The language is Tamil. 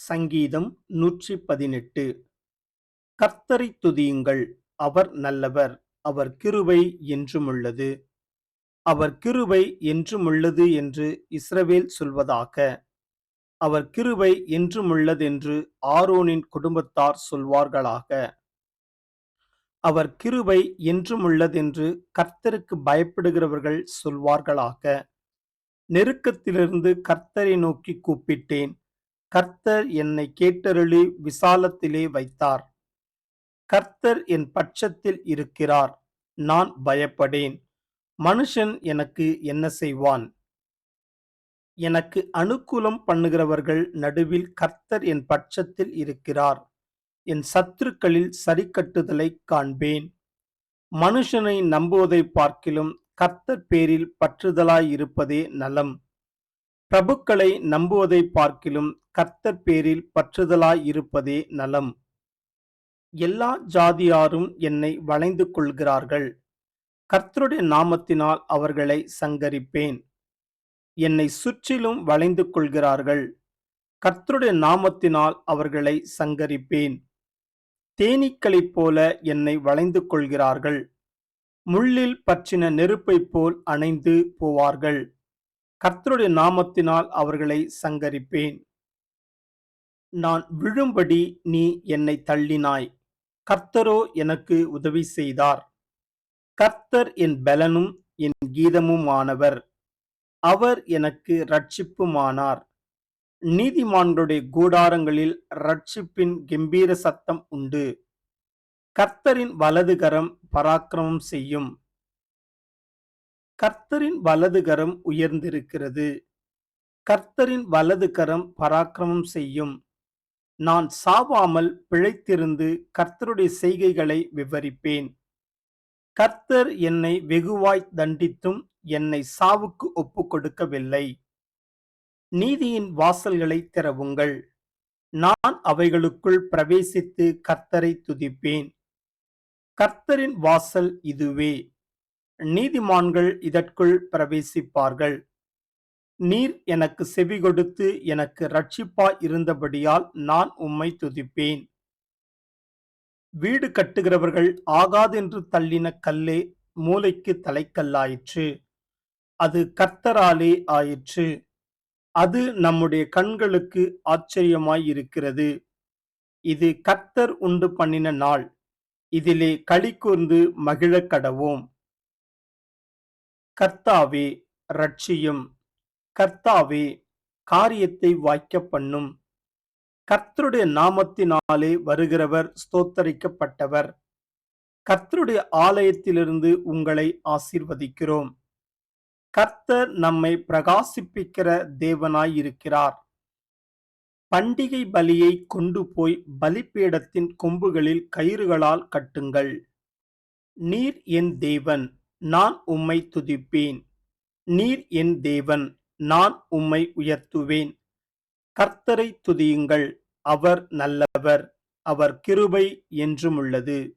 சங்கீதம் 118. கர்த்தரைத் துதியுங்கள், அவர் நல்லவர், அவர் கிருபை என்றுமுள்ளது. அவர் கிருபை என்றுமுள்ளது என்று இஸ்ரவேல் சொல்வதாக. அவர் கிருபை என்றுமுள்ளதென்று ஆரோனின் குடும்பத்தார் சொல்வார்களாக. அவர் கிருபை என்றுமுள்ளதென்று கர்த்தருக்கு பயப்படுகிறவர்கள் சொல்வார்களாக. நெருக்கத்திலிருந்து கர்த்தரை நோக்கிக் கூப்பிட்டேன். கர்த்தர் என்னை கேட்டருளி விசாலத்திலே வைத்தார். கர்த்தர் என் பட்சத்தில் இருக்கிறார், நான் பயப்படேன். மனுஷன் எனக்கு என்ன செய்வான்? எனக்கு அனுகூலம் பண்ணுகிறவர்கள் நடுவில் கர்த்தர் என் பட்சத்தில் இருக்கிறார். என் சத்துருக்களில் சரிக்கட்டுதலைக் காண்பேன். மனுஷனை நம்புவதைப் பார்க்கிலும் கர்த்தர் பேரில் பற்றுதலாயிருப்பதே நலம். பிரபுக்களை நம்புவதைப் பார்க்கிலும் கர்த்தர் பேரில் பற்றுதலாயிருப்பதே நலம். எல்லா ஜாதியாரும் என்னை வளைந்து கொள்கிறார்கள். கர்த்தருடைய நாமத்தினால் அவர்களை சங்கரிப்பேன். என்னை சுற்றிலும் வளைந்து கொள்கிறார்கள். கர்த்தருடைய நாமத்தினால் அவர்களை சங்கரிப்பேன். தேனீக்களைப் போல என்னை வளைந்து கொள்கிறார்கள். முள்ளில் பற்றின நெருப்பைப் போல் அணைந்து போவார்கள். கர்த்தருடைய நாமத்தினால் அவர்களை சங்கரிப்பேன். நான் விழும்படி நீ என்னை தள்ளினாய். கர்த்தரோ எனக்கு உதவி செய்தார். கர்த்தர் என் பெலனும் என் கீதமுமானவர். அவர் எனக்கு இரட்சிப்புமானார். நீதிமான்களுடைய கூடாரங்களில் இரட்சிப்பின் கெம்பீர சத்தம் உண்டு. கர்த்தரின் வலதுகரம் பராக்கிரமம் செய்யும். கர்த்தரின் வலதுகரம் உயர்ந்திருக்கிறது. கர்த்தரின் வலதுகரம் பராக்கிரமம் செய்யும். நான் சாவாமல் பிழைத்திருந்து கர்த்தருடைய செய்கைகளை விவரிப்பேன். கர்த்தர் என்னை வெகுவாய் தண்டித்தும் என்னை சாவுக்கு ஒப்புக்கொடுக்கவில்லை. நீதியின் வாசல்களை திறவுங்கள். நான் அவைகளுக்குள் பிரவேசித்து கர்த்தரை துதிப்பேன். கர்த்தரின் வாசல் இதுவே. நீதிமான்கள் இதற்குள் பிரவேசிப்பார்கள். நீர் எனக்கு செவி கொடுத்து எனக்கு இரட்சிப்பாய் இருந்தபடியால் நான் உம்மை துதிப்பேன். வீடு கட்டுகிறவர்கள் ஆகாதென்று தள்ளின கல்லே மூலைக்கு தலைக்கல்லாயிற்று. அது கர்த்தராலே ஆயிற்று. அது நம்முடைய கண்களுக்கு ஆச்சரியமாயிருக்கிறது. இது கர்த்தர் உண்டு பண்ணின நாள். இதிலே களிகூர்ந்து மகிழக் கடவோம். கர்த்தாவே இரட்சியும். கர்த்தாவே காரியத்தை வாய்க்கப் பண்ணும். கர்த்தருடைய நாமத்தினாலே வருகிறவர் ஸ்தோத்தரிக்கப்பட்டவர். கர்த்தருடைய ஆலயத்திலிருந்து உங்களை ஆசீர்வதிக்கிறோம். கர்த்தர் நம்மை பிரகாசிப்பிக்கிற தேவனாயிருக்கிறார். பண்டிகை பலியை கொண்டு போய் பலிபீடத்தின் கொம்புகளில் கயிறுகளால் கட்டுங்கள். நீர் என் தேவன், நான் உம்மை துதிப்பேன். நீர் என் தேவன், நான் உம்மை உயர்த்துவேன். கர்த்தரை துதியுங்கள், அவர் நல்லவர், அவர் கிருபை என்றுமுள்ளது.